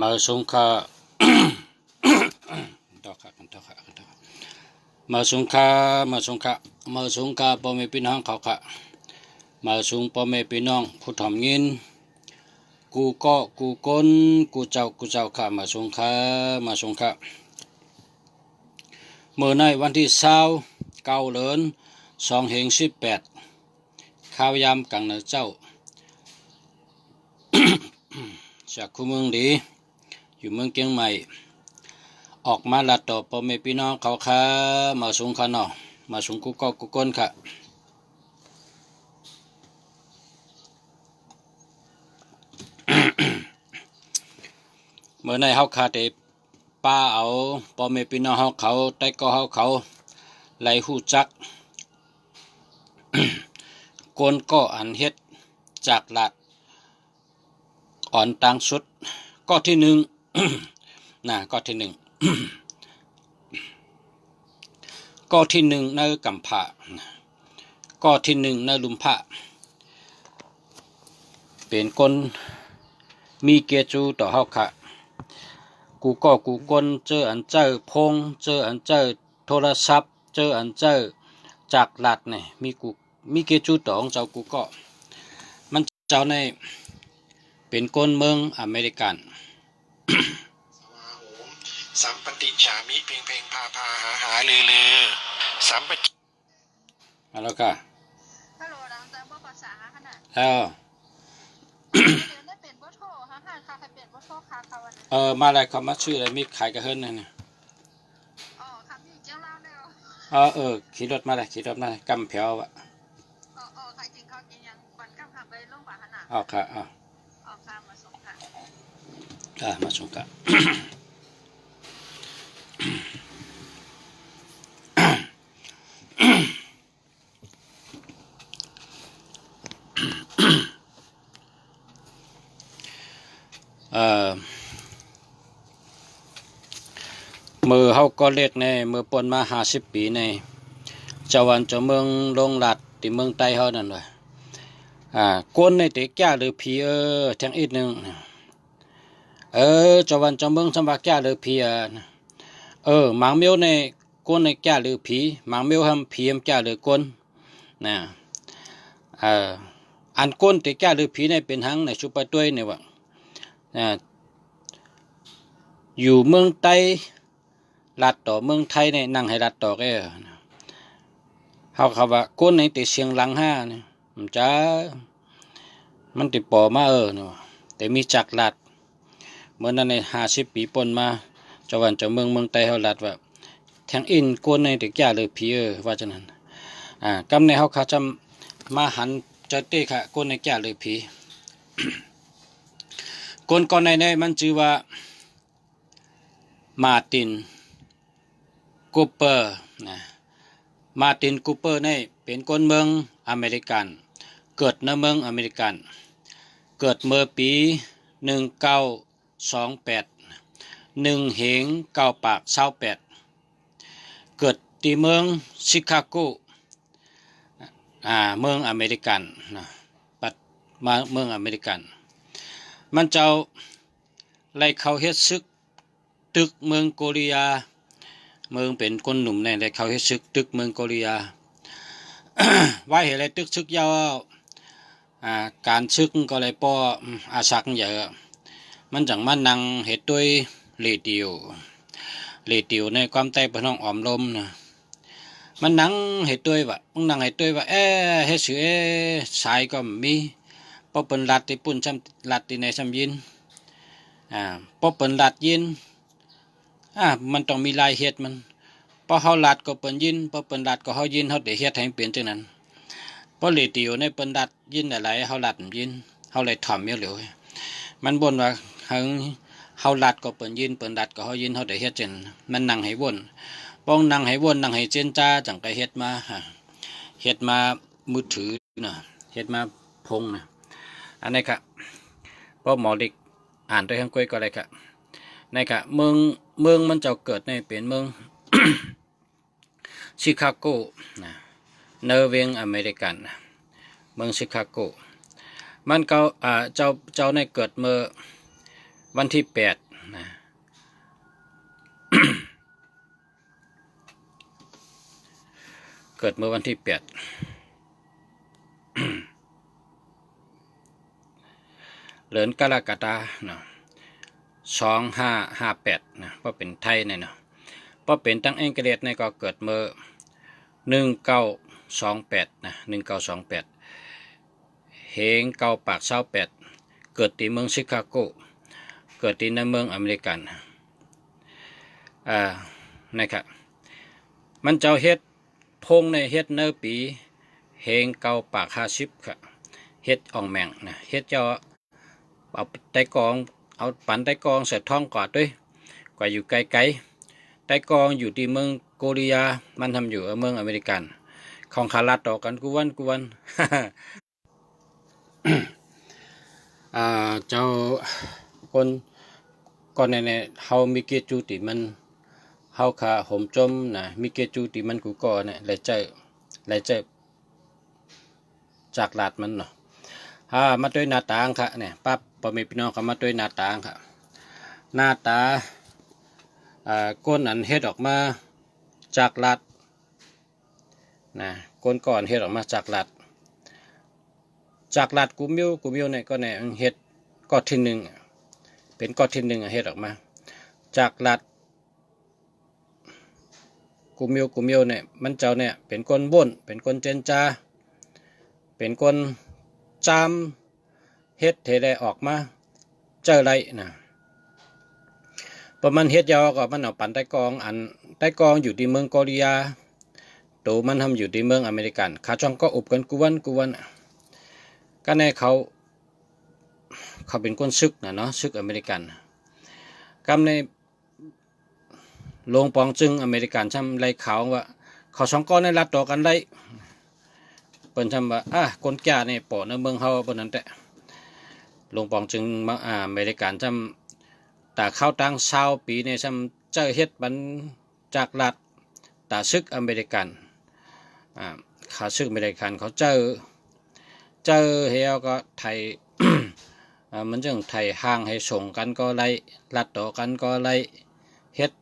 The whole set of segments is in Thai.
มาสงค่าต่อค่ะมาสงค่าพ่อแม่พี่น้องเขาค่ะมาสงพ่อแม่พี่น้องผู้ทำเงินกูก็กูก้นกูเจ้าค่ะมาสงค่าเมื่อในวันที่29 เดือน2518ข้าวยามกังเหนือเจ้าจากคู่เมืองดีอยู่เมืองเชียงใหม่ออกมาลัดต่อพ่อแม่พี่น้องเขาค่ะมาสงค่ะเนาะมาสงกูก็กูก้นค่ะเมื่อในเฮาขาดป้าเอาพ่อแม่พี่น้องเฮาเขาแต่ก็เฮาเขาไหลหูจักกนก็อันเฮ็ดจากหลัดอ่อนตังสุดก็ที่หนึ่ง ก็ที่หนึ่ง ก็ที่หนึ่งในกัมพะก็ที่หนึ่งในลุมพะเป็นคนมีเกียรติจูต่อเฮาค่ะกูก็กูก้นเจออันเจอพงเจออันเจอโทรศัพท์เจออันเจอจากหลัดเนี่ยมีเกียรติจูต่อของเจ้ากูก็มันเจ้าในเป็นคนเมืองอเมริกันสัมปติฉามิเพ่งพาหาลือสัมปติแล้วก็ฮัลโหลดังจังบ่ภาษาขนาดแล้วเดี๋ยวได้เป็นบ่โทรฮะค่ะใครเป็นบ่โทรค่ะวันนี้มาอะไรเขามาชื่ออะไรมีขายกระเฮิรนเนี่ยอ๋อครับมีเจ้าเล่าแล้วขี่รถมาเลยกำแผวอ่ะใครจริงเขากินยังก่อนกำขับไปลงป่าขนาดค่ะค่ะมาส่งค่ะมาส่งค่ะมือเฮาก็เล็กในมือปนมา50 ปีในเจ้าวันเจ้าเมืองลงหลัดที่เมืองใต้เฮานั่นว่ะก้นในเตะแก่หรือผีแทงอีกนึงเจ้าวันเจ้าเมืองสำว่าแก่หรือผีหมางเมียวในก้นในแก่หรือผีหมางเมียวทำผีแก่หรือก้นนะอันก้นเตะแก่หรือผีในเป็นหังในชุบไปด้วยเนี่ยว่าอยู่เมืองใต้ลัดต่อเมืองไทยเนี่ยนั่งให้ลัดต่อแกเขาว่าก้นในติเสียงหลังห้าเนี่ยมันติปอมาเนาะแต่มีจักลัดเมื่อนั้นใน50 ปีปนมาเจ้าวันเจ้าเมืองไทยเขาลัดว่าแทงอินก้นในติแก่เลยผีว่าจังนั้นกำในเขาจะมาหันจะเตะค่ะก้นในแก่เลยผีก้นก่อนในมันชื่อว่ามาร์ตินคูเปอร์มาร์ตินคูเปอร์นี่เป็นคนเมืองอเมริกันเกิดในเมืองอเมริกันเกิดเมื่อปี1928 1 เหง 9 ปาก 28เกิดที่เมืองชิคาโกเมืองอเมริกันมาเมืองอเมริกันมันเจ้าไล่เขาเฮ็ดซึกตึกเมืองโกเรียเมืองเป็นคนหนุ่มในได้เขาเฮ็ดซึกตึกเมืองโกเรีย ไว้เห็นอะไรตึกซึกยาวการซึกก็เลยป้ออาศักเยอะมันจังมันนั่งเห็ดด้วยเรดิโอในความใต้พน้องออมลมนะมันนั่งเห็ดด้วยมันนั่งเห็ดด้วยเฮ็ดสือสายก็มีพอเป็นลัดที่ปุ่นซ้ำลัดที่ในซ้ำยินพอเป็นลัดยินมันต้องมีลายเฮ็ดมันพอเฮาลัดก็เปิ้นยินพอเปิ้นลัดก็เฮายินเฮาได้เฮ็ดให้เป็นจังนั้นพอเรดิโอในเปิ้นลัดยินอะไรเฮาลัดยินเฮาเลยถ่อมเหลียวมันบ่นว่าเฮาลัดก็เปิ้นยินเปิ้นลัดก็เฮายินเฮาได้เฮ็ดจังมันนั่งให้วนป้องนั่งให้วนนั่งให้เจนจ้าจังก็เฮ็ดมามือถือน่ะเฮ็ดมาพงน่ะอันนี้ค่ะพอหมอเด็กอ่านด้วยข้างก้อยก็ได้ค่ะนี่ค่ะเมืองมันจะเกิดในเป็นเมือง ชิคาโกเนอร์เวงอเมริกันเมืองชิคาโกมันเจ้าในเกิดเมื่อวันที่8 นะ เกิดเมื่อวันที่8 เดือนกรกฎาคม2558นะเพราะเป็นไทยเนี่ยเนาะเพราะเป็นตั้งอังกฤษเนี่ยก็เกิดเมื่อ1928นะ1928เฮงเกาปาก28เกิดที่เมืองชิคาโกเกิดที่ในเมืองอเมริกันนะครับมันเจ้าเฮ็ดพงในเฮ็ดเนอปีเฮงเกาปาก50ค่ะเฮ็ดอ่องแมงนะเฮ็ดเจ้าเอาไต้กองเอาปันไต้กองเสร็จท้องกอดด้วยกว่าอยู่ไกลๆไต้กองอยู่ที่เมืองโกเรียมันทำอยู่เมืองอเมริกันของคาราต่อกันกุวัน เจ้าคนก่อนในเฮามีเกจูติมันเฮาขาห่มจมนะมีเกจูติมันกูก่อเนี่ยเลยเจอจากลาดมันเนาะมาด้วยหน้าต่างค่ะเนี่ยปั๊บพอมีพี่น้องเขามาด้วยหน้าต่างค่ะหน้าตาก้นอันเฮ็ดออกมาจากลาดนะก้นก่อนเฮ็ดออกมาจากลาดกูมิวเนี่ยก็เนี่ยเฮ็ดก้อนที่1เป็นก้อนที่1เฮ็ดออกมาจากลาดกูมิวเนี่ยมันเจ้าเนี่ยเป็นก้นบ่นเป็นก้นเจนจาเป็นก้นจามเฮ็ดเทได้ออกมาเจอไรนะประมาณเฮ็ดยาวก็มันเอาปั่นไต้กองอันไต้กองอยู่ที่เมืองโกเรียตัวมันทำอยู่ที่เมืองอเมริกันขาจ้องก็อุบกันกวนก็ในเขาเป็นคนซึกนะเนาะซึกอเมริกันกำในลงปองจึงอเมริกันช่ำไรเขาว่าเขาสองก้อนในรัดต่อกันได้เปิ้นช่ำว่าคนแก่เนี่ยปอในเมืองเขาบนนั้นแต่ลงปองจึงอเมริกันช่ำแต่เข้าตั้ง20 ปีเนี่ยช่ำเจอเฮ็ดบันจากรัฐแต่ซึกอเมริกันเขาซึกอเมริกันเขาเจอเฮียก็ไทย มันจึงไทยห่างให้ส่งกันก็ไล่รัดต่อกันก็ไล่เฮ็ด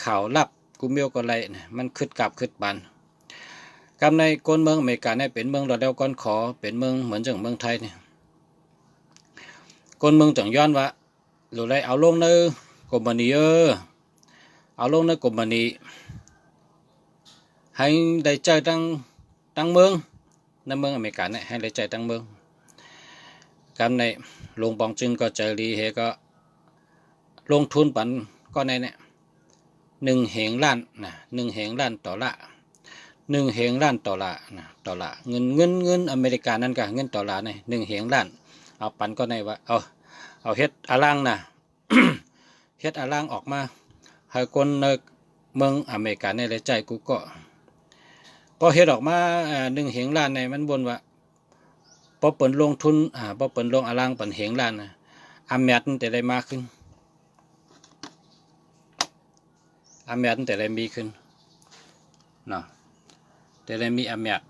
ข่าวลับกูมิวก็ไล่มันขึ้นกลับขึ้นบันกำในก้นเมืองอเมริกาเนี่ยเป็นเมืองเราเดียวก้อนขอเป็นเมืองเหมือนจังเมืองไทยเนี่ยก้นเมืองจังย้อนว่าหรือไรเอาลงในกบนีเอาลงในกบนีให้ได้ใจตั้งเมืองในเมืองอเมริกาเนี่ยให้ได้ใจตั้งเมืองกำในลงปองจึงก็เจอรีเฮก็ลงทุนปันก็ในเนี่ย1 เหงล้านนะ1 เหงล้านต่อละ1 เหงล้านต่อละนะต่อละเงินอเมริกานั่นก็เงินต่อละเนี่ย1 เหงล้านเอาปันก็ในว่าเอาเฮ็ดอาล่างนะ เฮ็ดอาล่างออกมาให้คนในเมืองอเมริกาในใจกูก็พอเฮ็ดออกมา1 เหงล้านในมันบนว่าพอเปิดลงทุนพอเปิดลงอาล่างเปิดเหงล้านนะอเมริกาแต่ได้มากขึ้นอเมริกาแต่ได้มีขึ้นเนาะแต่ได้มีอเมริกา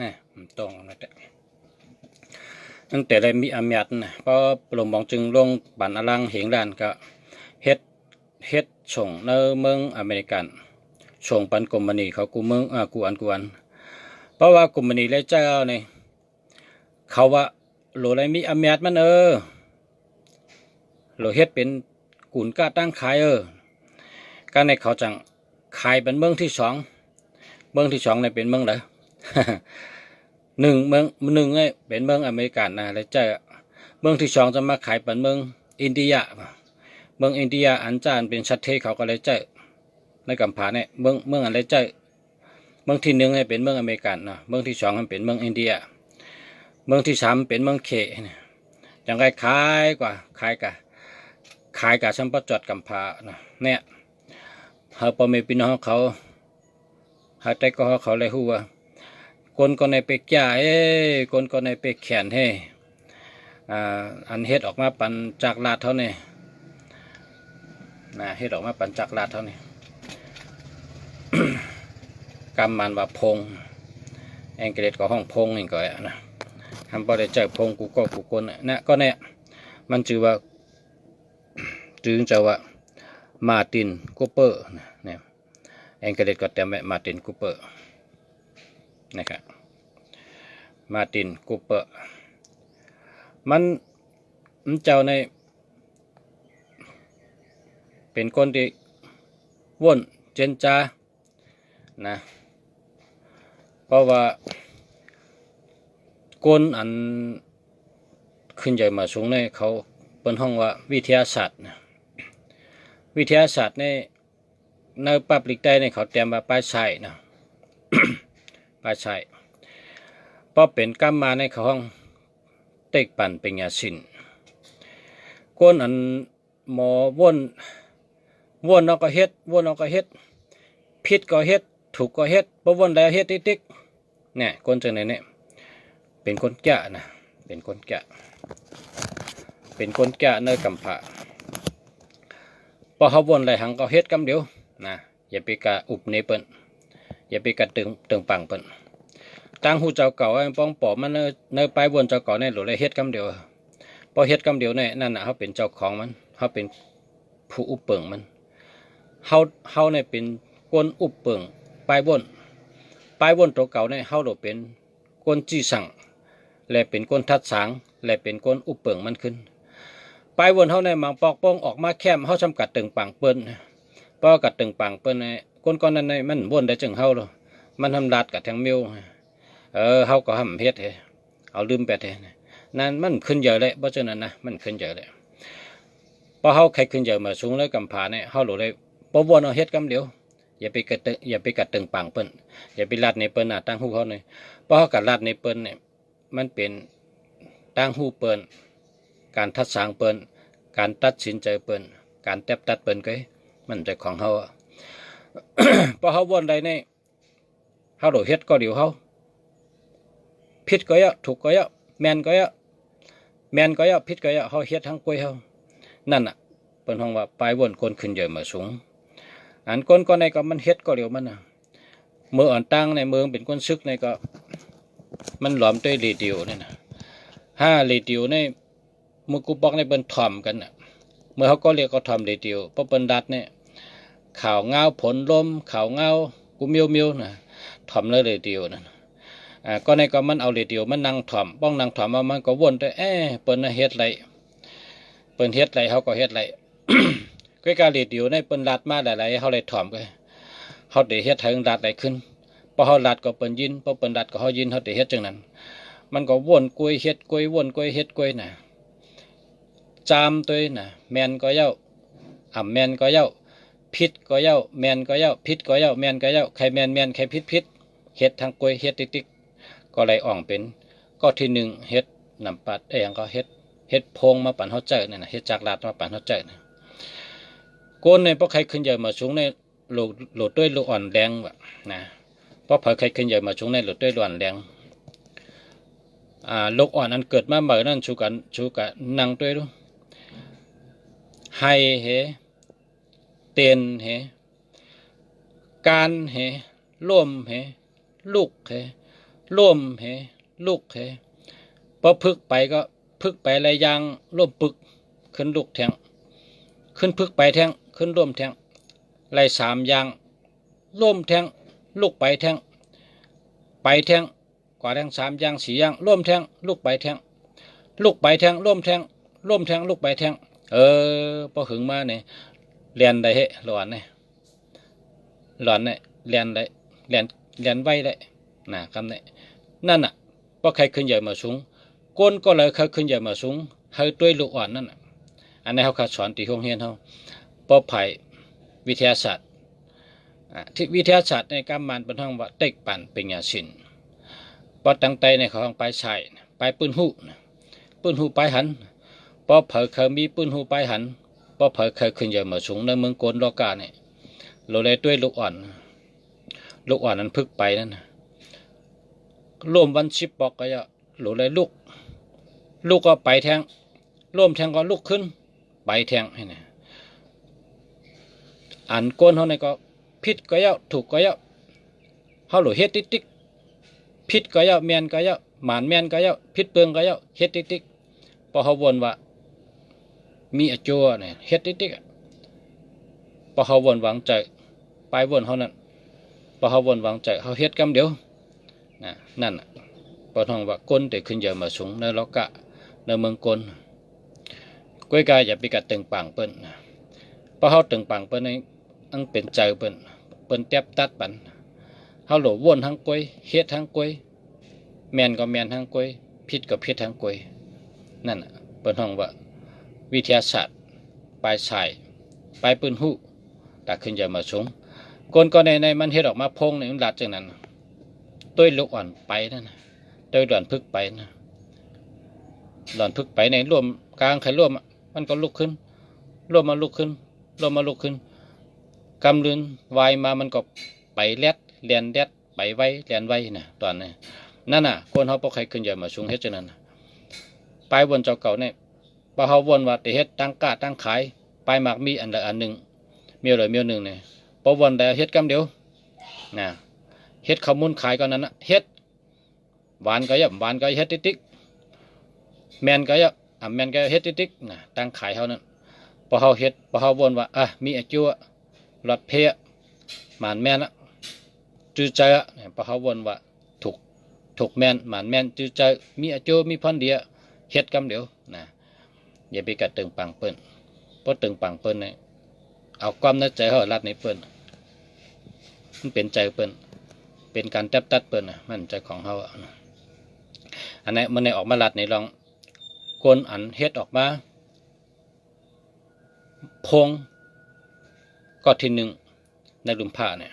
นี่ตรงนั่นแหละตั้งแต่ได้มีอเมริกานะก็ปลงมองจึงลงบันอลังเหงด้านก็เฮ็ดส่งในเมืองอเมริกันส่งปันกรมนีเขากูเมืองกูอันเพราะว่ากรมนีเลยเจ้าเนี่ยเขาว่าโหลไรมีอเมริกามันโหลเฮ็ดเป็นกุนก้าตั้งขายก็ในเขาจังขายเป็นเมืองที่2เนี่ยเป็นเมืองไหน 1 เมืองเนี่ยเป็นเมืองอเมริกันนะแล้วเจ้าเมืองที่2จะมาขายเป็นเมืองอินเดียเมืองอินเดียอันจานเป็นชัดเทเขาก็เลยเจ้าในกำผาเนี่ยเมืองอันเลยเจ้าเมืองที่1เนี่ยเป็นเมืองอเมริกันนะเมืองที่2มันเป็นเมืองอินเดียเมืองที่3เป็นเมืองเคจังคล้ายกว่าคล้ายกัน ขายกับสัมปจอดกำพร้านะเนี่ยเฮาพ่อแม่พี่น้องเขาหาแต่ก็เขาเลยฮู้ว่าคนก็ในไปแก่คนก็ในไปแขนให้อันเฮ็ดออกมาปันจากลาดเท่านี้นะเฮ็ดออกมาปันจากลาดเท่านี้ กำมันว่าพงแองเกฤษก็ห้องพงนี่ก็นะทำพอได้เจอพงกูก็กูคนนะก็เนี่ยมันชื่อว่าจึงจะว่ามาร์ตินคูเปอร์เนี่ยแองเกฤษก็เต็มไปมาร์ตินคูเปอร์นะครับมาร์ตินคูเปอร์มันเจ้าในเป็นคนที่ว่นเจนจานะเพราะว่าคนอันขึ้นใหญ่มาสูงในเขาเป็นห้องว่าวิทยาศาสตร์วิทยาศาสตร์ในปับลิกใต้ในเขาเตรียมมาป้ายใช่นะ ป้ายใช่เพราะเป็นกรรมมาในเขาห้องเต็กปั่นเป็นยาสินคนอันหมอว่นเอาก็เฮ็ดผิดก็เฮ็ดถูกก็เฮ็ดบ่ว่นแล้วเฮ็ดติ๊กเนี่ยคนจังไหนเนี่ยเป็นคนแก่นะเป็นคนแก่เนื้อกำผาพอเขาวนอะไรหังก็เฮ็ดกำเดียวนะอย่าไปกะอุบเนเปิ้นอย่าไปกะตึงปังเปิ้นตั้งหูเจ้าเก่าไอ้ป้องปอบมันเนื้อไปวนเจ้าเก่าเนี่ยหลุดเลยเฮ็ดกำเดียวพอเฮ็ดกำเดียวเนี่ยนั่นน่ะเขาเป็นเจ้าของมันเขาเป็นผู้อุปเปิงมันเขาเนี่ยเป็นคนอุปเปิงไปวนตัวเก่าเนี่ยเขาหลุดเป็นคนจี้สั่งและเป็นคนทัดสางและเป็นคนอุปเปิงมันขึ้นไปวนเขาในมังปอกป้องออกมาแคมเขาจำกัดตึงปังเปิ้นเพราะกัดตึงปังเปิ้นในคนก้อนนั้นในมันวนได้จึงเขาหรอมันทำลาดกับแทงมิวเขาก็ทำเฮ็ดเอาลืมไปนั่นมันขึ้นเยอะเลยเพราะฉะนั้นนะมันขึ้นเยอะเลยพอเขาใครขึ้นเยอะมาสูงเลยกำผาเนี่ยเขาหลุดเลยปะวนเอาเฮ็ดกำเดียวอย่าไปกัดตึงปังเปิ้นอย่าไปลาดในเปิ้นตั้งหูเขาเลยเพราะเขากัดลาดในเปิ้นเนี่ยมันเป็นตั้งหูเปิ้นการทัดสางเปิ้นการตัดสินใจเปิ้นการแตบตัดเปิ้นก็มันใจของเขา พอเขาวนใดเนี่ยเขาโดดเฮ็ดก็เดี๋ยวเขาผิดก็เยอะถูกก็เยอะแมนก็เยอะผิดก็เยอะเขาเฮ็ดทั้งกล้วยเขานั่นน่ะเปิ้นห้องว่าปลายวนคนขึ้นใหญ่มาสูงอันคนก็ในก็มันเฮ็ดก็เดี๋ยวมันน่ะเมื่ออ่อนตั้งในเมืองเป็นคนซึกในก็มันหลอมด้วยเรดิโอนี่นะเรดิโอในมือกูบอกในเปิ้นถ่อมกันน่ะเมื่อเขาก็เรียกก็ถ่อมเรดิโอเพราะเปิ้นดัดเนี่ยข่าวเงาผลลมข่าวเงากูมิวนะถ่อมเลยเรดิโอนั่นก็ในก็มันเอาเรดิโอมันนั่งถ่อมป้องนั่งถ่อมมันก็วนแต่เปิ้นเฮ็ดไรเขาก็เฮ็ดไร ก็การเรดิโอในเปิ้นลัดมาหลายๆเขาเลยถ่อมก็เขาได้เฮ็ดถึงลัดไหลขึ้นพอเขาลัดก็เปิ้นยินพอเปิ้นลัดก็เขายินเขาได้เฮ็ดจังนั้นมันก็วนกล้วยเฮ็ดกล้วยวนกล้วยเฮ็ดกล้วยน่ะจามตัวน่ะแมนก็เย้าแมนก็เย้าผิดก็เย้าแมนก็เย้าผิดก็เย้าแมนก็เย้าใครแมนใครผิดเฮ็ดทางกล้วยเฮ็ดติ๊กก็เลยอ่องเป็นก็ที่หนึ่งเฮ็ดน้ำปัดอย่างก็เฮ็ดพงมาปั่นเฮาเจอเนี่ยนะเฮ็ดจากลาดมาปั่นเฮาเจอนะโกนเนี่ยเพราะใครขึ้นใหญ่มาสูงในโหลดด้วยโลอ่อนแรงแบบนะเพราะเผยใครขึ้นใหญ่มาสูงในโหลดด้วยโลอ่อนแรงโลกอ่อนอันเกิดมาเมื่อนั้นชูกันนั่งด้วยดูให้เตียนการร่วมลูกร่วมลูกพอพึกไปก็พึกไปอะไรอย่างร่วมปึกขึ้นลูกแทงขึ้นพึกไปแทงขึ้นร่วมแทงไรสามอย่างร่วมแทงลูกไปแทงกว่าแทงสามอย่างสี่อย่างร่วมแทงลูกไปแทงร่วมแทงลูกไปแทงพอหึงมาเนี่ยเรียนได้หลอนเนี่ยเรียนได้เรียนไว้ได้นะคำนี้นั่นน่ะเพราะใครขึ้นใหญ่มาสูงก้นก็เลยเขาขึ้นใหญ่มาสูงให้ด้วยลูกอ่อนนั่นน่ะอันนี้เขาขาดสอนที่โรงเรียนเขาเพราะไผ่วิทยาศาสตร์ที่วิทยาศาสตร์ในการมันเป็นห้องว่าเต็กปั่นเป็นยาสินพอตั้งใจในเขาห้องไปใส่ไปปืนหูไปหันพอเผยเขามีปืนหูไปหัน ป้อเผยเคยขึ้นใหญ่มาสูงในเมืองโกนโลกาเนี่ยเราเลยด้วยลูกอ่อนนั้นพึกไปนั่นร่วมวันชิบบอกก็จะเราเลยลูกก็ไปแทงร่วมแทงก็ลุกขึ้นไปแทงให้นะอันโกนเขาเนี่ยก็ผิดก็เยาถูกก็เยาเขาหลุดเฮ็ดติ๊กผิดก็เยาแมนก็เยาหมานแมนก็เยาผิดเปลืองก็เยาเฮ็ดติ๊กพอเขาวนว่ามีอจัวเนี่ยเฮ็ดติ๊กพอเขาวนวางใจไปวนเขานั่นพอเขาวนวางใจเขาเฮ็ดกำเดียวนั่นพอท้องว่าก้นแต่ขึ้นเยอะมาสูงในล็อกกะในเมืองกลก้วยกายอย่าไปกัดตึงปังเปิ้นพอเขาตึงปังเปิ้นนี่อังเป็นใจเปิ้นเต็บตัดปันเขาหลวนทั้งก้วยเฮ็ดทั้งก้วยแมนก็แมนทั้งก้วยผิดก็ผิดทั้งก้วยนั่นเปิ้นท้องว่าวิทยาศาสตร์ปลายสายปลายปืนหู้แต่ขึ้นเยอะมาสูงก้นก็ในมันเฮ็ดออกมาพงในมันหลัดจังนั้นต้วยลูกอ่อนไปนั่นต้วยหล่อนพึกไปนะหล่อนพึกไปในร่วมกลางใครร่วมมันก็ลุกขึ้นร่วมมาลุกขึ้นกำลืนวายมามันก็ไปเลียนไปไว้เลียนไว้นะตอนนี้นั่นน่ะคนเขาปกใครขึ้นใหญ่มาสูงเฮ็ดจังนั้นไปวนเจ้าเก่าเนี่ยพอเขาวนว่าแต่เฮ็ดตั้งกาตั้งขายไปหมากมีอันใดอันหนึ่งมีอะไรมีหนึ่งเนี่ยพอวนแต่เฮ็ดกำเดียวนะเฮ็ดข้าวมุนขายก็นั้นนะเฮ็ดหวานก็หวานก็เฮ็ดติ๊กแมนก็แมนก็เฮ็ดติ๊กนะตั้งขายเขานั้นพอเขาเฮ็ดพอเขาวนว่ามีอาจัวหลอดเพะหมานแมนจื้อใจพอเขาวนว่าถูกแมนหมานแมนจื้อใจมีอาจัวมีพันเดียเฮ็ดกำเดียวนะอย่าไปกัดตึงปังเปิ้นเพราะตึงปังเปิ้นเนี่ยเอาความในใจเขาลัดในเปิ้นมันเป็นใจเปิ้นเป็นการแทบตัดเปิ้นมันใจของเขาอันนี้มันในออกมาลัดในลองกลอันเฮ็ดออกมาพงก็ที่หนึ่งในลุมผ้าเนี่ย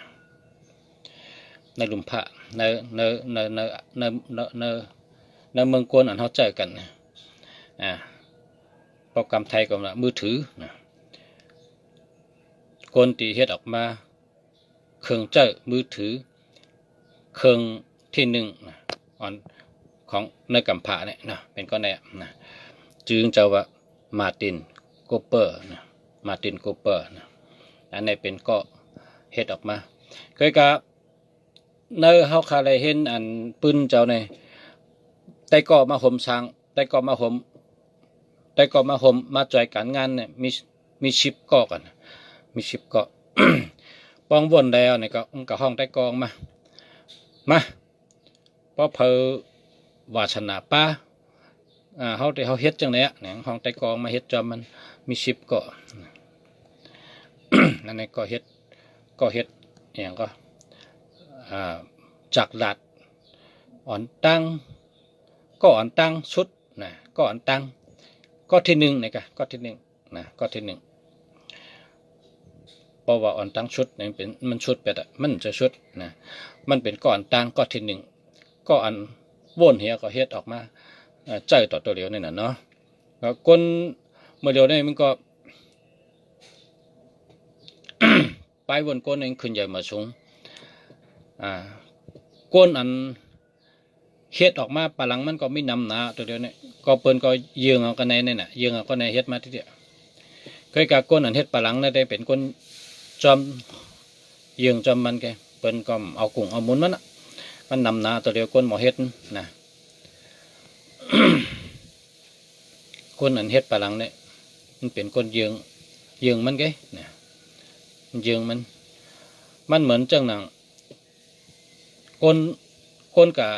ในลุมผ้าในเมืองกลอันเขาเจอกันโปรแกรมไทยกับมือถือนะกลตีเฮ็ดออกมาเครื่องเจอมือถือเครื่องที่หนึ่งอ่อนของในกัมพะเนี่ยนะเป็นก้อนแหนนะจึงจะว่ามาร์ตินโกเปอร์นะมาร์ตินโกเปอร์นะอันนี้เป็นก็เฮ็ดออกมาเคยกับเนื้อเฮาคาเลยเห็นอันปืนเจ้าในไต้ก่อมาห่มช้างไต้ก่อมาห่มมาจ่อยการงานเนี่ยมีชิปก่อกันมีชิปก่อ ปองวนแล้วเนี่ยก็ห้องไต้กองมาเพราะเพอวาชนาป้าเขาเฮ็ดจังเนี่ยห้องไต้กองมาเฮ็ดจอมมันมีชิปก่อ นั่นนี่ก็เฮ็ดอย่างก็จากหลัดอ่อนตั้งก็อ่อนตั้งชุดนะก็อ่อนตั้งก็ที่หนึ่งนี่ก็ที่หนึ่งนะก็ที่หนึ่งเพราะว่าอ่อนตั้งชุดนี่เป็นมันชุดเป็ดมันจะชุดนะมันเป็นก้อนตั้งก็ที่หนึ่งก็อันวนเหียก็เฮ็ดออกมาใจต่อตัวเดียวนี่น่ะเนาะคนเมื่อเดียวนี่มันก็ ไปวนก้นเองขึ้นใหญ่มาสูงก้นอันเฮ็ดออกมาปลังมันก็ไม่นำหนาตัวเดียวนี่ก็เปิ้นก็ยืงเอากันในนี่น่ะยืงเอากันในเฮ็ดมาทีเดียวเคยกะก้นอันเฮ็ดปลังได้เป็นก้นจอมยืงจอมมันแกเปิ้นก็เอากุ้งเอาหมุนมันนำหนาตัวเดียวก้นหมอเฮ็ดนะ ก้นอันเฮ็ดปลังเนี่ยมันเป็นก้นยืงมันแกนะยืงมันเหมือนจังหนังคนกับ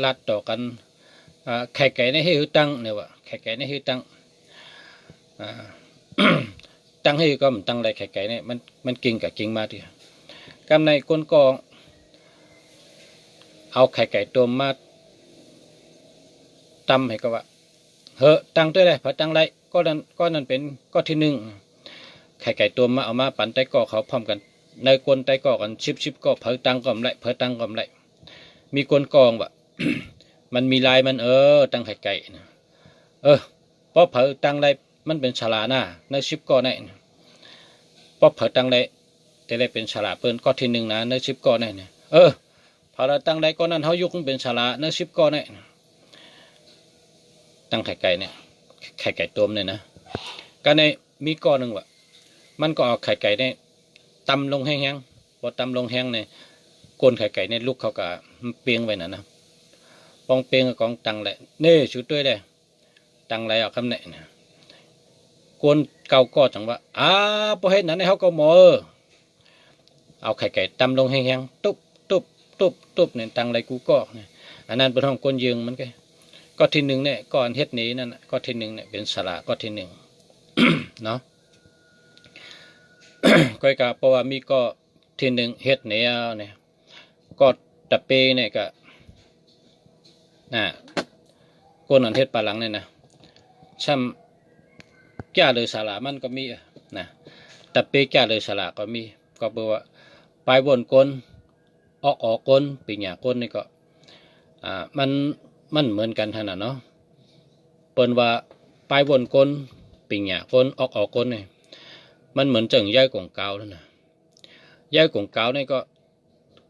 ลัดต่อกันไข่ไก่ในให้หือตั้งเนี่ยว่าไข่ไก่ในให้ตั้งตั้งให้ก็มันตั้งไรไข่ไก่เนี่ยมันกิ่งกับกิ่งมาทีกำในคนก็เอาไข่ไก่ตัวมาตำให้ก็ว่าตั้งด้วยเลยพอตั้งไรก็นั่นเป็นก็ที่หนึ่งไข่ไก่ตัวมาเอามาปั่นไต้ก่อเขาพร้อมกันในกวนไต้ก่อกันชิบก็เผยตั้งก่อมไรเผยตั้งก่อมไรมีกวนกองว่ะ มันมีลายมันตั้งไข่ไก่นะเพราะเผยตั้งไร มันเป็นฉลาหน้าใน10ก้อได้พอเผาตั้งได้แต่ได้เป็นฉลาเปิ้นก้อที่1นะใน10ก้อได้เนี่ยพอเราตั้งได้ก้อนั้นเฮายุกเป็นฉลาใน10ก้อได้ตั้งไข่ไก่เนี่ยไข่ไก่ต้มเนี่ยนะก็ในมีก้อนึงว่ามันก็เอาไข่ไก่เนี่ยตำลงแห้งๆพอตำลงแห้งเนี่ยก้นไข่ไก่เนี่ยลูกเขาก็เปียงไว้นะปองเปียงกองตังแหละเน่ชุดด้วยเลยตังไรเอาคำเนี่ยนะก้นเก่าก็จังว่าพอเห็นนั้นเขาก็หมอเอาไข่ไก่ตำลงแห้งๆตุบเนี่ยตังไรกูก็เนี่ยอันนั้นเป็นห้องก้นยืงมันก็ที่1เนี่ยก่อนเฮ็ดนี้นั่นก็ที่1เนี่ยเป็นสระก็ที่1 เนาะ ก็กะเพราะว่ามีก็ที่1เฮ็ดเนี่ยก็ตะเปเนี่ยก็ก้นอันเฮ็ดปลาหลังเนี่ยนะช่ำแก่เลยสระมันก็มีนะตะเปแก่เลยสระก็มีก็แปลว่าปลายวนก้นออกก้นปีหญ้าก้นนี่ก็มันเหมือนกันท่านน่ะเนาะเปิ้นว่าปลายวนก้นปีหญ้าก้นออกก้นนี่มันเหมือนจังย่ายกงกาวนั่นน่ะย่ายกงกาวนี่ก็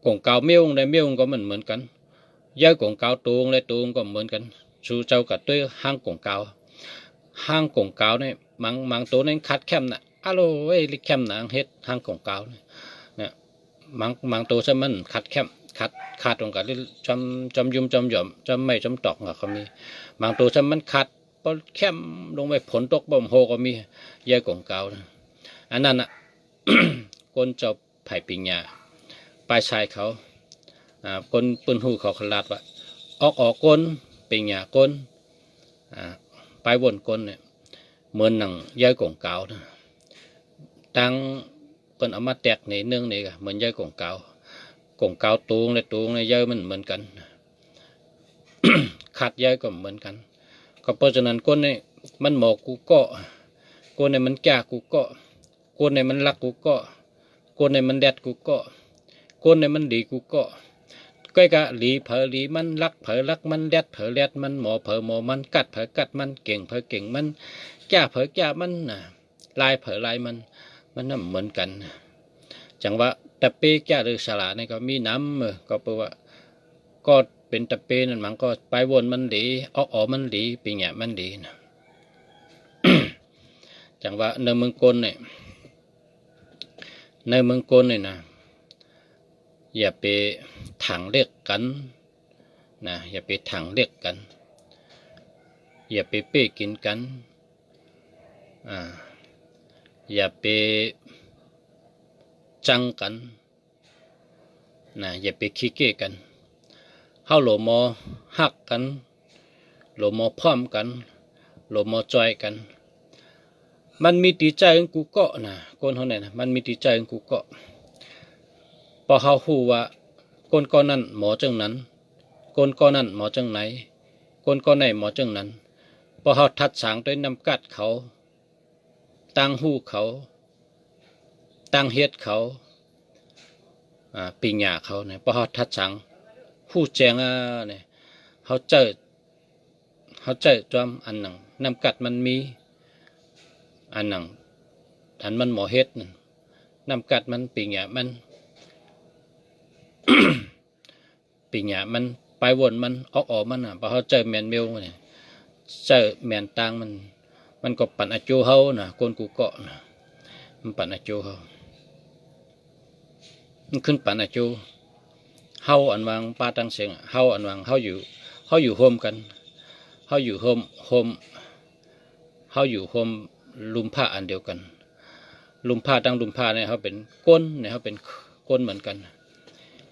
กงกาวเมี่ยงในเมี่ยงก็เหมือนกันย่ายกงกาวตูงในตูงก็เหมือนกันชูเจ้ากับด้วยห้างกงกาวเนี่ยมังตัวนั้นคัดแคมน่ะอะโลเว้ยลิแคมน่ะเฮ็ดห้างกงกาวเนี่ยมังตัวซะมันคัดแคมคัดตรงกันที่จำยุ่มจำหย่อมจำไม่จำตอกเขามีบางตัวซะมันคัดพอแคมลงไปผลตกบ่มโฮก็มีย่ายกงกาวอันนั้นอ่ะ ก้นเจ้าไผ่ปิงยาปลายชายเขาก้นปืนหูเขาขลาดว่าออกก้นปิงยาก้นปลายวนก้นเนี่ยเหมือนหนังย่ายกงกาวนะตั้งเป็นเอามาแตกในเนื่องนี่ก็เหมือนย่ายกงกาวตูงในย่ายมันเหมือนกัน ขัดย่ายก็เหมือนกันก็เพราะฉะนั้นก้นเนี่ยมันหมอกกูก็ก้นเนี่ยมันแก่กูก็ก้นในมันรักกูก็ก้นในมันแดดกูก็ก้นในมันดีกูก็ก้อยกะหลีเผลอหลีมันรักเผลอรักมันแดดเผลอแดดมันหมอเผลอหมอมันกัดเผลอกัดมันเก่งเผลอเก่งมันแก่เผลอแก่มันลายเผลอลายมันน่ะเหมือนกันจังว่าตะเปแก่หรือสลาเนี่ยก็มีน้ำก็แปลว่าก็เป็นตะเปนั่นมันก็ไปวนมันดีออกมันดีปีหญ้ามันดีนะ จังว่าในเมืองกลเนี่ยนะอย่าไปถังเรียกกันนะอย่าไปถังเรียกกันอย่าไปเป้กินกันอย่าไปจังกันนะอย่าไปขี้เก้กันเฮาโหลมอหักกันโหลมอพร้อมกันโหลมอจอยกันมันมีตีใจของกูเกาะนะคนเขาเนี่ยนะมันมีตีใจของกูเกาะพอเขาฮู้ว่าคนก้อนนั้นหมอจังนั้นคนก้อนนั้นหมอจังไหนคนก้อนไหนหมอจังนั้นพอเขาทัดสางด้วยน้ำกัดเขาตั้งหู้เขาตั้งเฮ็ดเขาปีหญ้าเขาเนี่ยพอเขาทัดสางหู้แจงเนี่ยเขาเจอจอมอันหนังน้ำกัดมันมีอันหนังอันมันหมอเฮ็ดนั่นน้ำกัดมันปีหญ้ามัน ปีหญ้ามันไปวนมันออกมันพอเขาเจอแมนเมลเนี่ยเจอแมนตางมันก็ปั่นอาจูเฮานะคนกูเกาะนะมันปั่นอาจูเฮามันขึ้นปั่นอาจูเฮาอันวางปลาตังเสียงเฮาอันวางเฮาอยู่โฮมกันเฮาอยู่โฮมลุมผ้าอันเดียวกันลุมผ้าตั้งลุมผ้าเนี่ยเขาเป็นก้นเนี่ยเขาเป็นก้นเหมือนกัน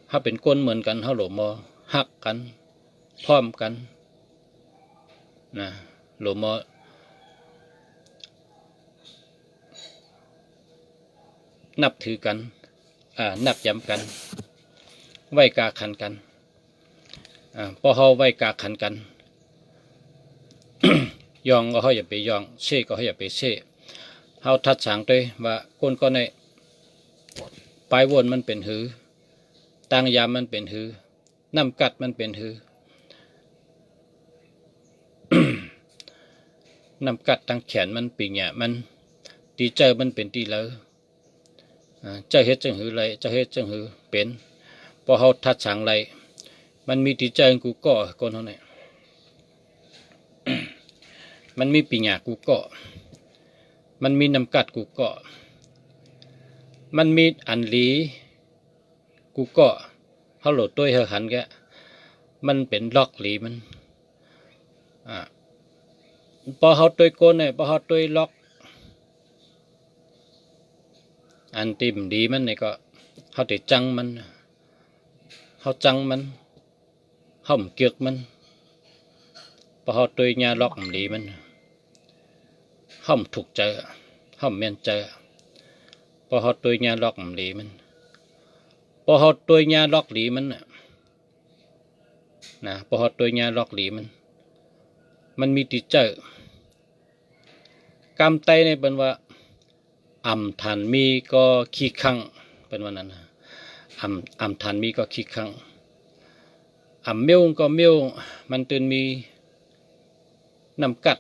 เขาเป็นก้นเหมือนกันเขาโหลมอหักกันพร้อมกันนะโหลมอนับถือกันนับย้ำกันไหวกาขันกันพอเขาไหวกาขันกัน ยองก็เขาอย่าไปยองเช่ก็เขาอย่าไปเช่เขาทัดสางด้วยว่าคนก็ในปลายวนมันเป็นหือตั้งยามมันเป็นหือน้ำกัดมันเป็นหือ นำกัดตั้งแขนมันปีเนี่ยมันตีเจอมันเป็นตีเลยเจ้าเฮ็ดจังหือไรเจ้าเฮ็ดจังหือเป็นพอเขาทัดสั่งไรมันมีตีเจอกูก็คนเขาเนี่ย มันมีปีเนี่ยกูก็มันมีนำกัดกูก็มันมีอันหลีกูก็เขาโหลดตัวเฮหันแกมันเป็นล็อกหลีมันพอเขาตัวโกนเนี่ยพอเขาตัวล็อกอันติมดีมันเนี่ยก็เขาติดจังมันเขาจังมันเขาเกียกมันพอเขาตัวยาล็อกดีมันเขาถูกใจเขาเมียนใจพอเขาตัวยาล็อกดีมันพอเขาตัวยาล็อกดีมันนะพอเขาตัวยาล็อกดีมันมีติดเจอกำไตในเป็นว่าอ่ำทันมีก็ขี้ขังเป็นวันนั้นอ่ำทันมีก็ขี้ขังอ่ำเมียวก็เมียวมันตื่นมีน้ำกัด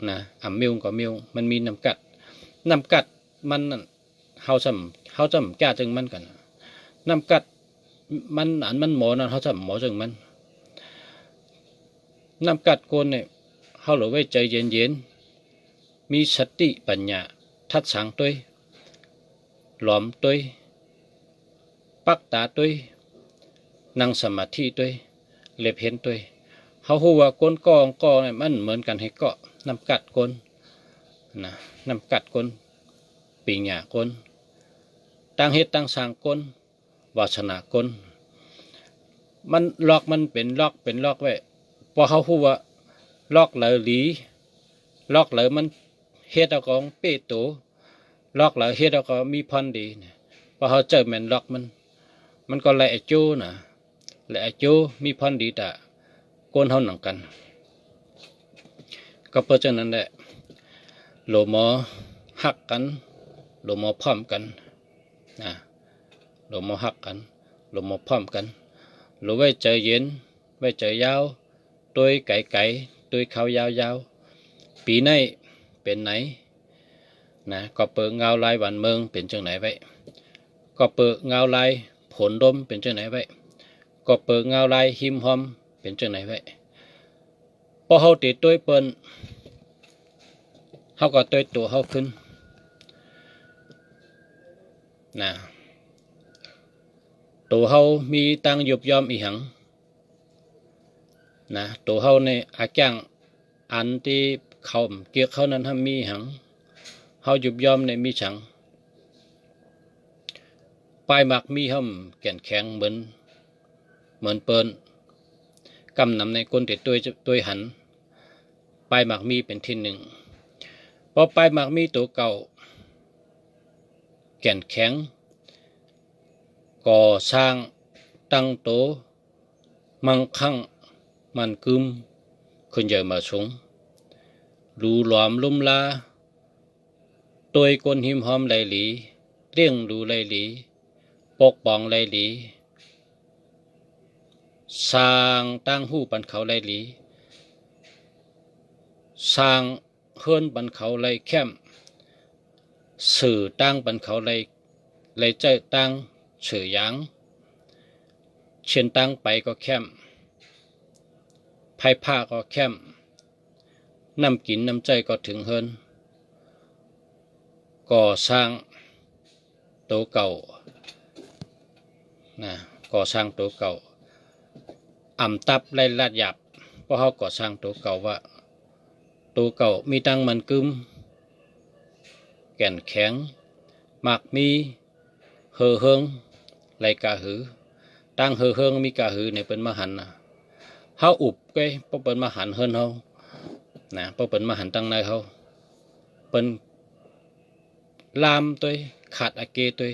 นะอ่ำเมียวก็เมียวมันมีน้ำกัดมันเขาจำแก้จึงมันกันน้ำกัดมันอันมันหมอนั่นเขาจำหมอจึงมันน้ำกัดโกนเนี่ยเขาหลบไว้ใจเย็นมีสติปัญญาทัดสังตัวหลอมตัวปักตาตัวนั่งสมาธิตัวเล็บเห็นตัวเขาหัวก้นกองเนี่ยมันเหมือนกันให้เกาะน้ำกัดก้นนะน้ำกัดก้นปีหญ้าก้นตั้งเหตุตั้งสร้างก้นวาสนาก้นมันล็อกมันเป็นล็อกไว้พอเขาหัวล็อกเลยหลีล็อกเลยมันเฮ็ดเอาของเป้โตล็อกเลยเฮ็ดเอาก็มีพันดีพอเขาเจอแมนล็อกมันก็เลยโจนะและโจมีพันดีแต่ก้นเขาหนังกันก็เพราะฉะนั้นแหละโลมอหักกันโลมอพร้อมกันนะโลมอหักกันโลมอพร้อมกันโลไว้ใจเย็นไว้ใจยาวตัวไก่ตัวเขายาวปีนี้เป็นไหนนะก็เปิดเงาลายวันเมืองเป็นจังไหนไว้ก็เปิดเงาลายผลดมเป็นจังไหนไว้ก็เปิดเงาลายหิมหอมเป็นจังไหนไว้พอเขาติดตัวเปิ้นเขาก็ตัวเขาขึ้นนะตัวเขามีตังหยุบยอมอีหังนะตัวเขาในอาจ้างอันที่เขาเกี่ยวเขานั้นทำมีหังเขาหยุบยอมในมีฉังปลายหมักมีห้อมแก่นแข็งเหมือนเปิ้นกำนำในก้นติดตัวหันปลายหมักมีเป็นที่หนึ่งพอปลายหมักมีตัวเก่าแก่นแข็งก่อสร้างตั้งโตมั่งคั่งมันกึมขึ้นใหญ่มาสูงรูหลอมลุ่มลาตัวก้นหิมหอมไหลหลีเลี้ยงดูไหลหลีปกป้องไหลหลีสร้างตั้งหูปันเขาไหลหลีสร้างเฮือนปันเขาไหลแคมสื่อตั้งปันเขาไหลใจตั้งสื่อหยางเช่นตั้งไปก็แคมไผ่ผ้าก็แคมน้ำกินน้ำใจก็ถึงเฮินก่อสร้างตัวเก่านะก่อสร้างตัวเก่าอ่ำตับไล่ลาดหยาบเพราะเขาก่อสร้างตัวเก่าว่าตัวเก่ามีตังมันกึมแก่นแข็งหมากมีเฮืองไรกาหือตั้งเฮืองมีกาหือในเป็นมหันนะเขาอุบไว้เพราะเป็นมหันเฮินเขานะเพราะเป็นมหันตั้งในเขาเป็นลามตัวขาดอาเกตัว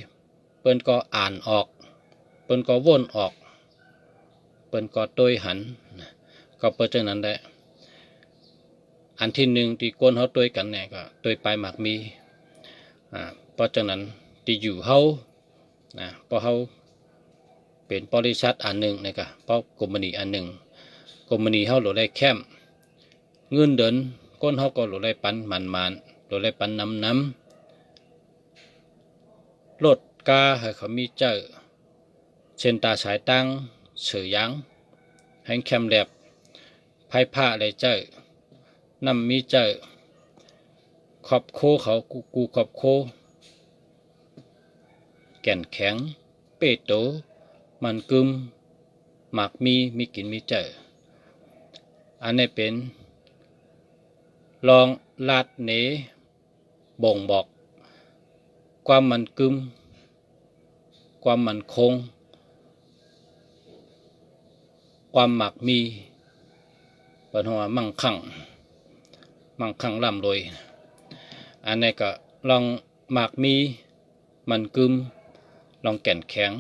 เปิ้นก็อ่านออกเปิ้นก็วนออกเปิ้นก็ตัวหันก็เปิดจังนั้นได้อันที่หนึ่งที่ก้นเขาตัวกันเนี่ยก็ตัวปลายหมากมีเพราะฉะนั้นที่อยู่เขาเพราะเขาเป็นบริษัทอันหนึ่งนะครับเพราะกรมนีอันหนึ่งกรมนีเขาหลุดได้แคม เงินเดินก้นเฮาก็หลุดไหลปันมันหลุดไหลปันน้ำรถกาให้เขามีเจ้าเช่นตาสายตั้งเสือยางให้แคมแลบไพ่ผ้าอะไรเจ้านำมีเจ้าขอบโคเขากูขอบโคแก่นแข็งเปโตมันกึมหมากมีกินมีเจ้าอันนี้เป็นลองลาดเนบ่งบอกความมันกึมความมันคงความหมักมีปัญหามั่งคั่งร่ำรวยอันนี้ก็ลองหมักมีมันกึมลองแก่นแข็ง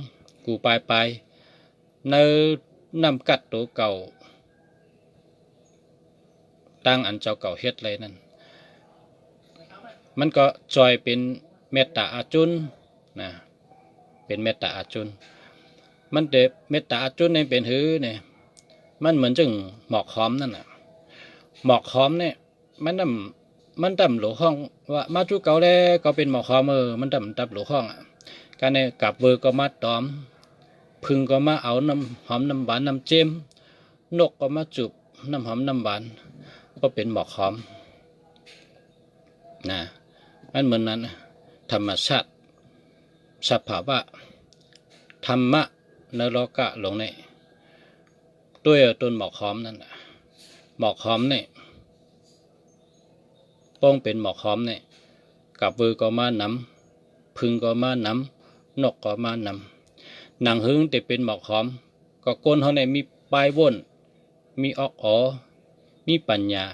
กูปลายเนื้อนำกัดตัวเก่าตั้งอันเจ้าเก่าเฮ็ดเลยนั่นมันก็จอยเป็นเมตตาอาจุนนะเป็นเมตตาอาจุนมันเดเมตตาอาจุนนี่เป็นหือเนี่ยมันเหมือนจึงหมอกหอมนั่นน่ะหมอกหอมเนี่ยมันดำหลวห้องว่ามาจูเก่าแล้วก็เป็นหมอกหอมมันดำหลวห้องอ่ะการเนี่ยกับเวอร์ก็มาตอมพึ่งก็มาเอาน้ำหอมน้ำหวานน้ำเจมนกก็มาจุบน้ำหอมน้ำหวานก็เป็นหมอกหอมนะมันเหมือนนั้นธรรมชาติสภาวะธรรมะนรกะลงในด้วยต้นหมอกหอมนั่นหมอกหอมเนี่ยป้องเป็นหมอกหอมเนี่ยกับเวอร์ก็มานำพึ่งก็มานำนกก็มานำหนังหึงแต่เป็นหมอกหอมก็ก้นเขาเนี่ยมีปลายว่นมีออกอ๋อมีปัญญา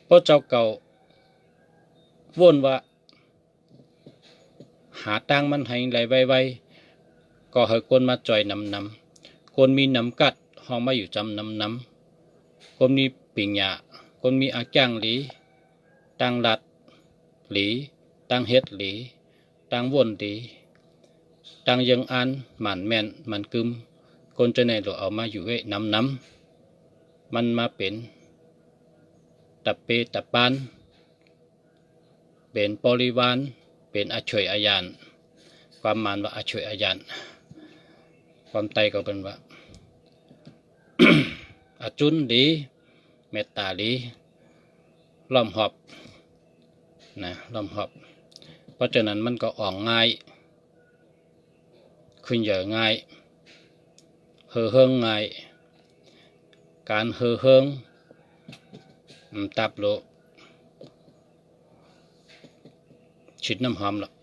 เพราะเจ้าเก่าว่นว่าหาตังมันให้ไหลไวๆก็ให้คนมาจ่อยนำคนมีน้ำกัดห้องมาอยู่จำนำคนมีปิ่งหยาคนมีอาจ้างหลีตังลัดหลีตังเฮ็ดหลีตังว่นหลีตังยังอันหมันแม่นมันกึมคนจะในหลวเอามาอยู่ไว้นำมันมาเป็นตับเปตับปานเป็นบริวารเป็นอาช่วยอาญานความหมายว่าอาช่วยอาญานความไตก็เป็นว่า อาจุนดีเมตตาดีล้อมหอบนะล้อมหอบเพราะฉะนั้นมันก็อ่องง่ายขึ้นเยอะง่ายเฮืองง่ายการเฮืองตับโลฉีดน้ำหอมหรอก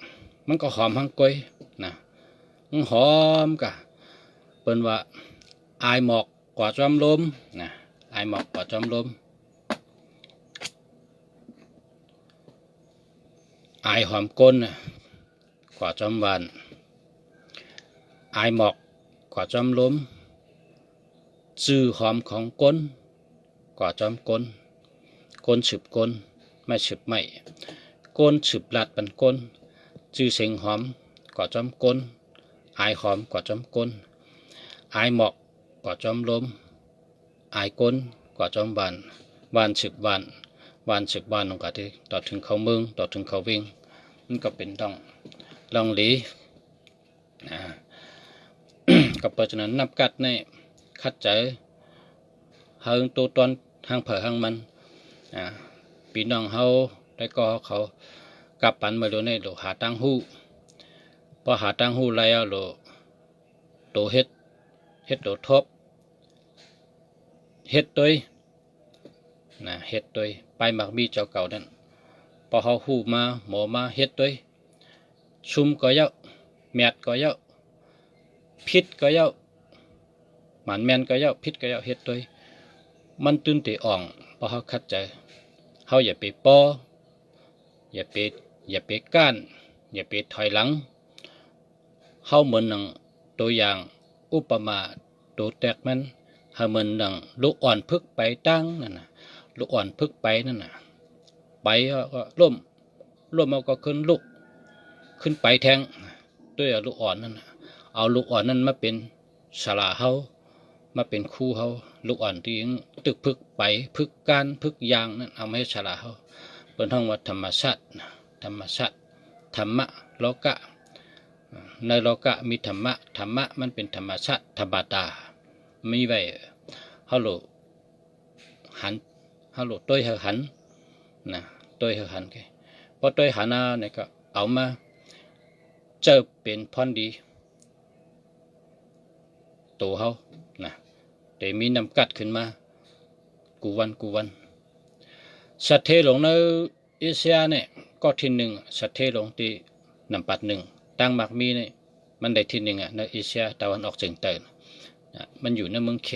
มันก็หอมทั้งกล้วยนะมันหอมกะเป็นว่าอายหมอกกว่าจอมลมนะอายหมอกกว่าจอมลมอายหอมก้นนะกว่าจอมหวานอายหมอกกว่าจอมลมจื้อหอมของก้นกว่าจอมก้นก้นฉึบก้นไม่ฉึบไม่ก้นฉึบลัดเป็นก้นจื้อเสียงหอมกว่าจอมก้นอายหอมกว่าจอมก้นอายหมอกกว่าจอมลมอายก้นกว่าจอมหวานฉึบหวานฉึบหวานลงกะที่ต่อถึงเขาเมืองต่อถึงเขาวิ่งมันก็เป็นต้องลองหลีกับเพราะฉะนั้นนับกัดในคัดใจเฮาตัวตอนทางเผอทางมันปีน้องเฮาได้ก็เขากลับปันมาโดนในโลหาตังหูพอหาตังหูแล้วโลโตเฮ็ดโตทบเฮ็ดตัวเฮ็ดตัวไปหมักมีเจ้าเก่านั่นพอเฮาหูมาหมอมาเฮ็ดตัวชุมก็เยอะแมดก็เยอะพิษก็เยอะหมันแมนก็เยอะพิษก็เยอะเฮ็ดตัวมันตื่นตีอ่องพอเฮาคัดใจเฮาอย่าไปป้ออย่าไปก้านอย่าไปถอยหลังเฮาเหมือนหนังตัวอย่างอุปมาตัวแตกมันเฮาเหมือนหนังลูกอ่อนพึกไปตั้งนั่นน่ะลูกอ่อนพึกไปนั่นน่ะไปก็ล่มเอาก็ขึ้นไปแทงด้วยลูกอ่อนนั่นน่ะเอาลูกอ่อนนั้นมาเป็นสลาเฮา มาเป็นครูเขาลูกอ่อนที่ตึกพึกไปพึกการพึกยางนั่นเอามาให้ฉลาเขาเป็นห้องว่าธรรมชาติธรรมชาติธรรมะโลกะในโลกะมีธรรมะธรรมะมันเป็นธรรมชาติธรรมดามีไว้เขาโลหันเขาโลต้อยหันนะต้อยหันแกพอต้อยหันเนี่ยก็เอามาเจอเป็นพรดีตัวเขานะแต่มีนำกัดขึ้นมากูวันสัตเทหลงในเอเชียเนี่ยก็ที่หนึ่งสัตเทหลงที่นำปัดหนึ่งตั้งมักมีเนี่ยมันได้ที่หนึ่งในเอเชียตะวันออกเฉียงใต้นะมันอยู่ในเมืองเข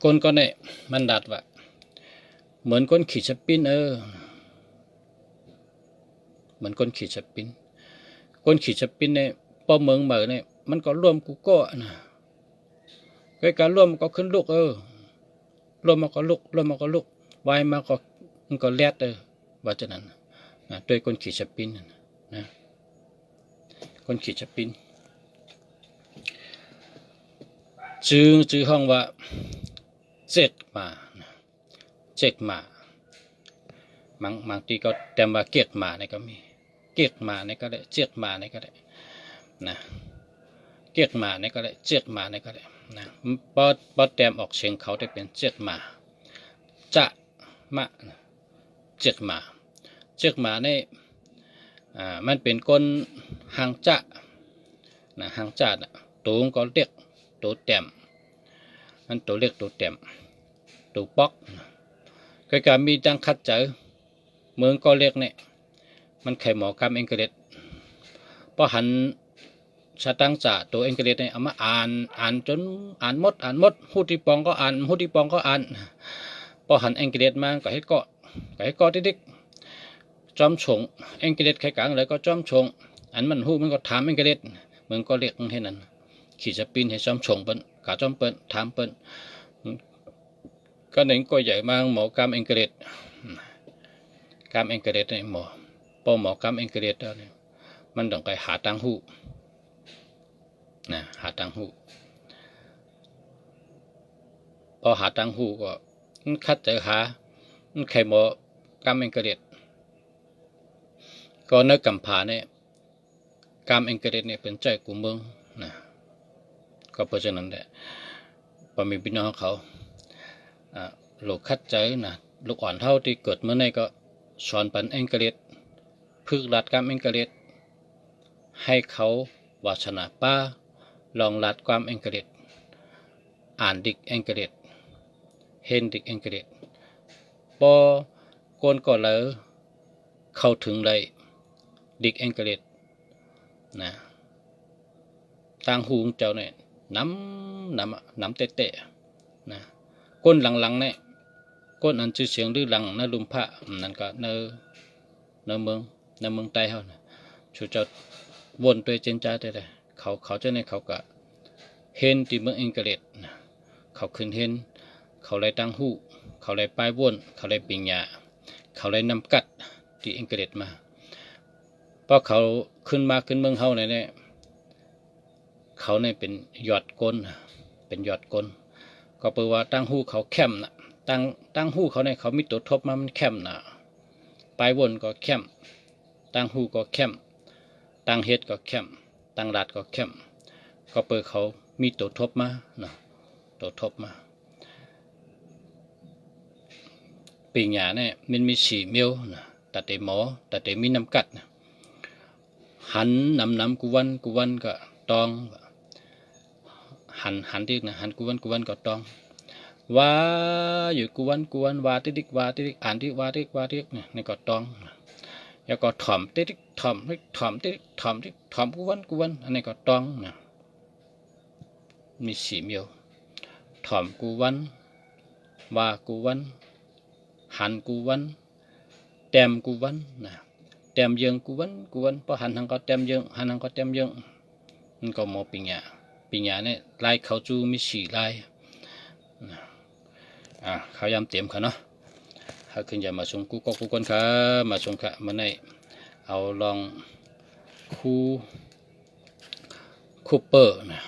คนก็เนี่ยมันดัดว่าเหมือนคนขี่สปินเหมือนคนขี่สปินคนขี่สปินเนี่ยพอเมืองเหมือเนี่ยมันก็ร่วมกูก็นะการร่วมก็ขึ้นลูกร่วมมาก็ลุกวายมาก็มันก็แลดว่าจะนั้นนะโดยคนขี่สปินนะคนขี่สปินชื่อห้องว่าเจ็กมาบางทีก็แต่ว่าเกียกมาเนี่ยก็มีเกียกมาเนี่ยก็ได้เจ็กมาเนี่ยก็ได้นะเกียกมาเนี่ยก็ได้เจ็กมาเนี่ยก็ได้นะพอแต้มออกเสียงเขาได้เป็นเจ็กมาจะมาเจ็กมาเนี่ยมันเป็นก้นหางจะนะหางจะตัวก็เล็กตัวแต้มมันตัวเล็กตัวแต้มตัวป๊อกก็การมีดังคัดเจอเมืองก็เล็กเนี่ยมันไข่หมอกำเองกฤษพอหันชาตังจ่าตัวเองกฤษเนี่ยเอามาอ่านจนอ่านหมดฮู้ที่ปองก็อ่านพอหันเองกฤษมาก็ให้เกาะติ๊กจอมชงเองกฤษไข่กลางเลยก็จอมชงอันมันฮู้มันก็ถามเองกฤษเมืองก็เล็กแค่นั้นขี่สปินให้จอมชงเปิ้นกะจอมเปิ้นถามเปิ้นก็หนึ่งก็ใหญ่มากหมอกำเองกฤษกำเองกฤษเนี่ยพอหมอกำเองกฤษเนี่ยมันต้องไปหาตังหูนะหาตังหูพอหาตังหูก็คัดเจอหาไข่หมอกำเองกฤษก็นึกกำผาเนี่ยกำเองกฤษเนี่ยเป็นใจกูเมืองนะก็เพราะฉะนั้นแหละพอมีพี่น้องเขาลูกคัดใจนะลูกอ่อนเท่าที่เกิดเมื่อไหร่ก็สอนปันเองกฤษพึกรัดกรรมเองกฤษให้เขาวาสนาป้าลองรัดความเองกฤษอ่านดิกเองกฤษเห็นดิกเองกฤษพอโกนก็เลยเข้าถึงเลยดิกเองกฤษนะทางหูเจ้าเนี่ยน้ำเตะนะก้นหลังเนี่ยก้นอันชื่อเสียงหรือหลังในลุมพระนั่นก็ในเมืองใต้เขานะชูเจ้าวนตัวเจนจ้าได้เลยเขาเจ้าเนี่ยเขาก็เห็นที่เมืองอังกฤษนะเขาขึ้นเห็นเขาเลยตั้งหูเขาเลยปลายวนเขาเลยปิญญาเขาเลยนำกัดที่อังกฤษมาเพราะเขาขึ้นเมืองเขาเนี่ยเขาเนี่ยเป็นยอดก้นก็แปลว่าตั้งหูเขาเข้มนะตั้งหูเขาเนี่ยเขามีตัวทบมามันเข้มนะปลายวนก็เข้มตั้งหูก็เข้มตั้งเฮ็ดก็เข้มตั้งรัดก็เข้มก็เปิดเขามีตัวทบมานะตัวทบมาปีหญ้าเนี่ยมันมีสีเมียวนะแต่มีน้ำกัดนะหันน้ำกูวันก็ตองหันที่นะหันกูวันก็ตองว่าอยู่กูวันว่าติ๊กอ่านที่ว่าติ๊กเนี่ยนี่ก็ตองแล้วก็ถ่อมติ๊กถ่อมกูวันอันนี้ก็ตองนะมีสีเมียวถ่อมกูวันว่ากูวันหันกูวันแต้มกูวันนะแต้มเยิงกูวันพอหันทางก็แต้มเยิงหันทางก็แต้มเยิงมันก็หมอปิญญาเนี่ยลายเขาจูมีสีลายเขายำเต็มเขาเนาะเขาขึ้นอย่ามาชมกูก็กูคนค่ะมาชมค่ะเมื่อไหร่เอาลอง คูเปอร์นะ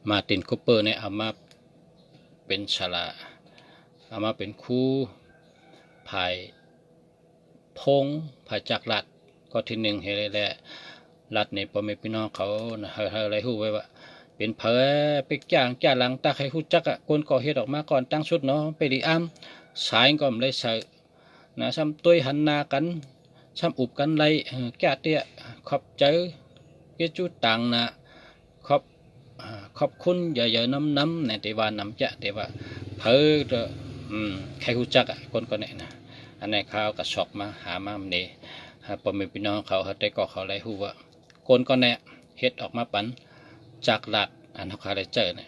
มาร์ตินคูเปอร์เนี่ยเอามาเป็นฉลาเอามาเป็นคู่ภายพงภายจักรรัฐก็ที่หนึ่งเฮเลยแหละรัฐในพ่อแม่พี่น้องเขาเฮาอะไรฮู้ไว้ว่าเป็นเผอไปจ้างหลังตาใครฮู้จักคนก่อเหตุออกมาก่อนตั้งชุดเนาะไปดีอ้ํสายก็ไม่ได้ใส่นะซ้ำตุ้ยหันหน้ากันซ้ำอุบกันไรแก่เตี้ยขอบใจเกจูตังนะขอบคุณอย่าน้ำในแต่ว่าน้ำจะแต่ว่าเผอใครฮู้จักคนก่อนเนี่ยนะอันนี้เขากระสอบมาหามาเนี่ยพ่อแม่พี่น้องเขาแต่ก็เขาไรฮู้ว่าคนก่อนเนี่ยเฮ็ดออกมาปันจากหลัดอันเขาคาได้เจอเนี่ย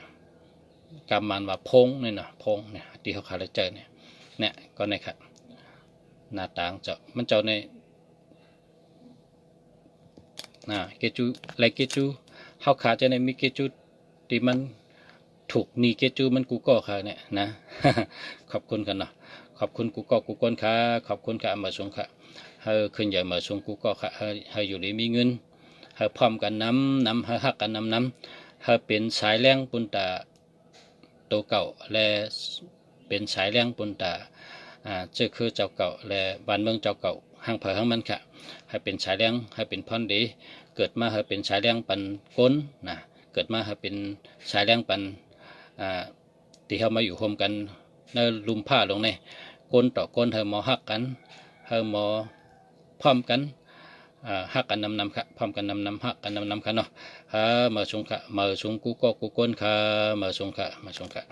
กำมันว่าพงเนี่ยนะพงเนี่ยที่เขาคาได้เจอเนี่ยก็เนี่ยครับหน้าต่างเจาะมันเจาะในเกจูไรเกจูเขาขาจะในมีเกจูที่มันถูกนี่เกจูมันกูก็ค่ะเนี่ยนะ ขอบคุณกันเนาะขอบคุณกูก็กูก้นค่ะขอบคุณค่ะมาส่งค่ะเฮาขึ้นใหญ่มาส่งกูก็ค่ะเฮาอยู่ในมีเงินเฮาพร้อมกันน้ำเฮาฮักกันน้ำเฮาเป็นสายแรงปุ่นตาโตเก่าและเป็นสายแรงปุ่นตาเจ้าคือเจ้าเก่าและบ้านเมืองเจ้าเก่าห้างเผอห้างมันค่ะให้เป็นสายแรงให้เป็นพรดีเกิดมาให้เป็นสายแรงปันก้นนะเกิดมาให้เป็นสายแรงปันที่เขามาอยู่โฮมกันในลุมผ้าลงในก้นต่อก้นเฮาหมอฮักกันเฮาหมอพร้อมกันฮักกันนำค่ะพร้อมกันนำฮักกันนำค่ะเนาะมาชงค่ะมาชงกูก็กูก้นค่ะมาชงค่ะ